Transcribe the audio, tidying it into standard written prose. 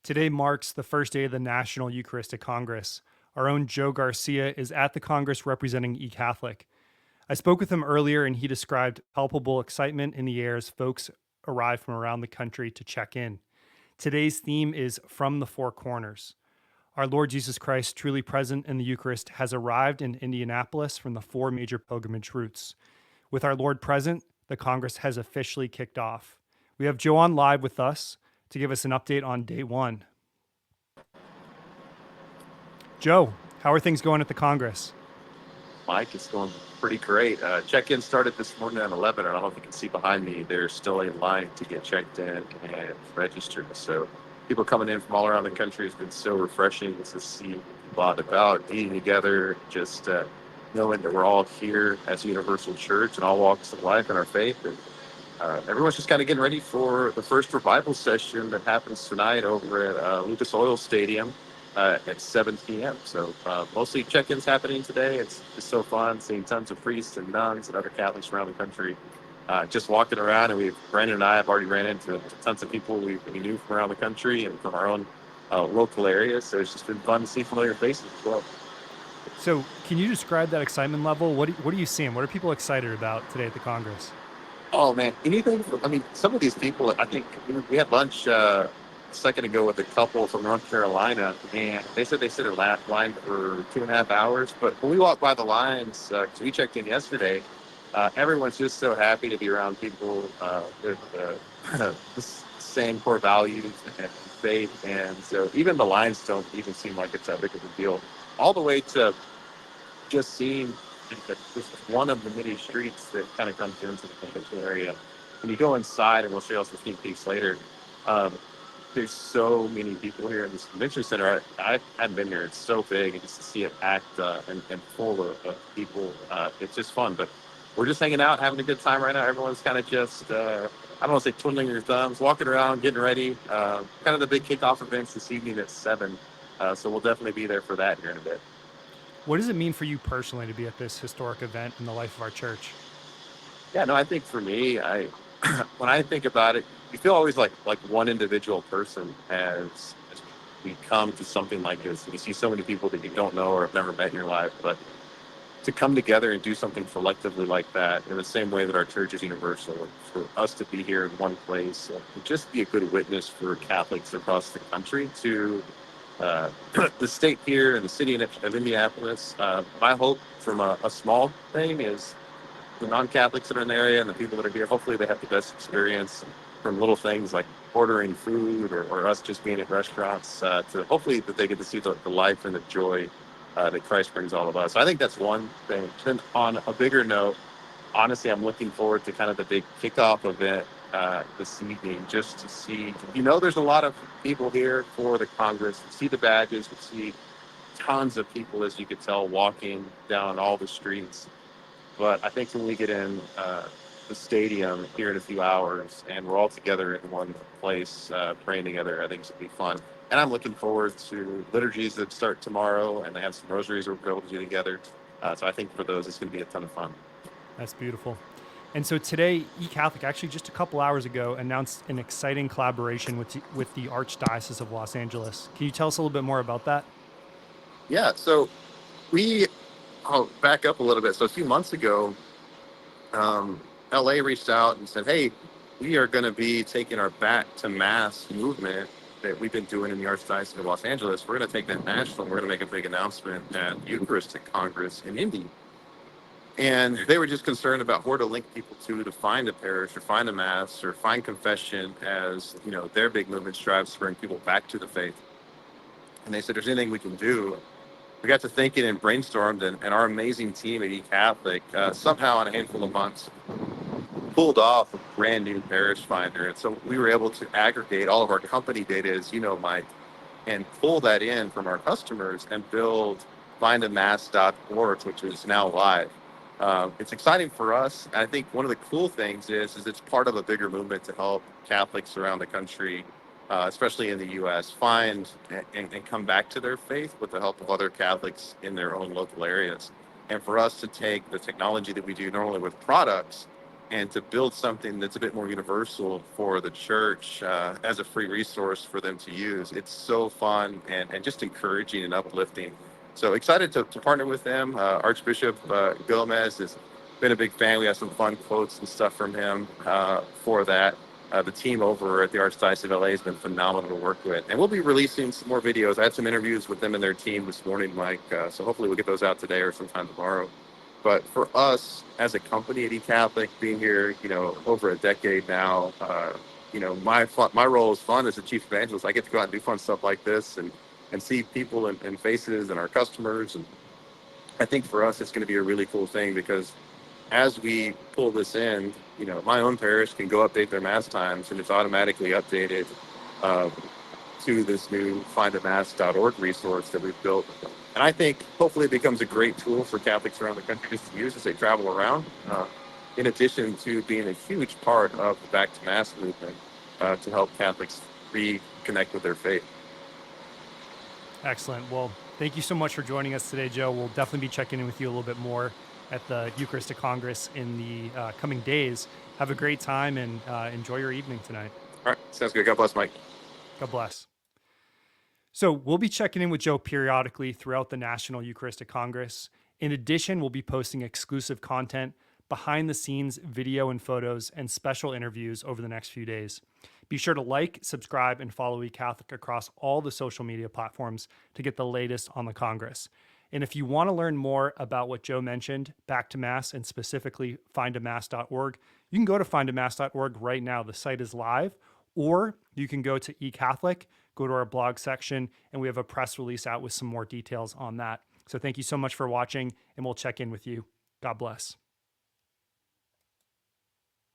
Today marks the first day of the National Eucharistic Congress. Our own Joe Garcia is at the Congress representing eCatholic. I spoke with him earlier and he described palpable excitement in the air as folks arrive from around the country to check in. Today's theme is From the Four Corners. Our Lord Jesus Christ, truly present in the Eucharist, has arrived in Indianapolis from the four major pilgrimage routes. With our Lord present, the Congress has officially kicked off. We have Joe on live with us to give us an update on day one. Joe, how are things going at the Congress? Mike, it's going pretty great. Check-in started this morning at 11. I don't know if you can see behind me. There's still a line to get checked in and registered. So people coming in from all around the country has been so refreshing to see people out and about, eating together, just knowing that we're all here as a universal church and all walks of life in our faith. And everyone's just kind of getting ready for the first revival session that happens tonight over at Lucas Oil Stadium at 7 p.m. So mostly check-ins happening today. It's just so fun seeing tons of priests and nuns and other Catholics around the country just walking around. And Brandon and I have already ran into tons of people we knew from around the country and from our own local areas. So it's just been fun to see familiar faces as well. So, can you describe that excitement level? What are you seeing? What are people excited about today at the Congress? Oh man, anything. I mean, some of these people. I think we had lunch a second ago with a couple from North Carolina, and they said they stood in line for 2.5 hours. But when we walked by the lines, 'cause we checked in yesterday, everyone's just so happy to be around people with the same core values and faith, and so even the lines don't even seem like it's that big of a deal. All the way to just seeing that this is one of the many streets that kind of comes into the convention area. When you go inside, and we'll show you some sneak peeks later, um, there's so many people here in this convention center. I hadn't been here. It's so big, and just to see it packed and full of people, it's just fun. But we're just hanging out, having a good time right now. Everyone's kind of just, I don't want to say twiddling your thumbs, walking around, getting ready. Kind of the big kickoff events this evening at 7. So we'll definitely be there for that here in a bit. What does it mean for you personally to be at this historic event in the life of our church? Yeah, no, I think for me, I when I think about it, you feel always like one individual person as we come to something like this. You see so many people that you don't know or have never met in your life, but to come together and do something collectively like that, in the same way that our church is universal, and for us to be here in one place, and just be a good witness for Catholics across the country to uh, the state here and the city of Indianapolis. My hope from a small thing is the non-Catholics that are in the area and the people that are here, hopefully they have the best experience from little things like ordering food or us just being at restaurants to hopefully that they get to see the life and the joy that Christ brings all of us. So I think that's one thing. Then on a bigger note, honestly, I'm looking forward to kind of the big kickoff event this evening just to see, there's a lot of people here for the Congress. We see the badges, we see tons of people, as you could tell, walking down all the streets. But I think when we get in the stadium here in a few hours and we're all together in one place praying together, I think it's going to be fun. And I'm looking forward to liturgies that start tomorrow, and they have some rosaries we're able to do together. So I think for those, it's going to be a ton of fun. That's beautiful. And so today, eCatholic actually just a couple hours ago announced an exciting collaboration with the Archdiocese of Los Angeles. Can you tell us a little bit more about that? Yeah, so we, I'll back up a little bit. So a few months ago, LA reached out and said, "Hey, we are going to be taking our Back to Mass movement that we've been doing in the Archdiocese of Los Angeles. We're going to take that national. We're going to make a big announcement at Eucharistic Congress in Indy." And they were just concerned about where to link people to find a parish or find a mass or find confession, as their big movement strives to bring people back to the faith. And they said, "There's anything we can do." We got to thinking and brainstormed, and our amazing team at eCatholic somehow in a handful of months pulled off a brand new parish finder. And so we were able to aggregate all of our company data, as you know, Mike, and pull that in from our customers and build findamass.org, which is now live. It's exciting for us. I think one of the cool things is it's part of a bigger movement to help Catholics around the country, especially in the U.S., find and come back to their faith with the help of other Catholics in their own local areas. And for us to take the technology that we do, not only with products, and to build something that's a bit more universal for the church as a free resource for them to use. It's so fun and just encouraging and uplifting. So excited to partner with them. Archbishop Gomez has been a big fan. We have some fun quotes and stuff from him for that. The team over at the Archdiocese of LA has been phenomenal to work with. And we'll be releasing some more videos. I had some interviews with them and their team this morning, Mike. So hopefully we'll get those out today or sometime tomorrow. But for us as a company at eCatholic, being here, over a decade now, my role is fun as a chief evangelist. I get to go out and do fun stuff like this and see people and faces and our customers. And I think for us, it's going to be a really cool thing because as we pull this in, my own parish can go update their mass times and it's automatically updated uh, to this new findamass.org resource that we've built. And I think hopefully it becomes a great tool for Catholics around the country just to use as they travel around, in addition to being a huge part of the Back to Mass movement to help Catholics reconnect with their faith. Excellent. Well, thank you so much for joining us today, Joe. We'll definitely be checking in with you a little bit more at the Eucharistic Congress in the coming days. Have a great time and enjoy your evening tonight. All right, sounds good. God bless, Mike. God bless. So, we'll be checking in with Joe periodically throughout the National Eucharistic Congress. In addition, we'll be posting exclusive content, behind the scenes video and photos, and special interviews over the next few days. Be sure to like, subscribe, and follow eCatholic across all the social media platforms to get the latest on the Congress. And if you want to learn more about what Joe mentioned, Back to Mass, and specifically findamass.org, you can go to findamass.org right now. The site is live, or you can go to eCatholic, go to our blog section, and we have a press release out with some more details on that. So thank you so much for watching, and we'll check in with you. God bless.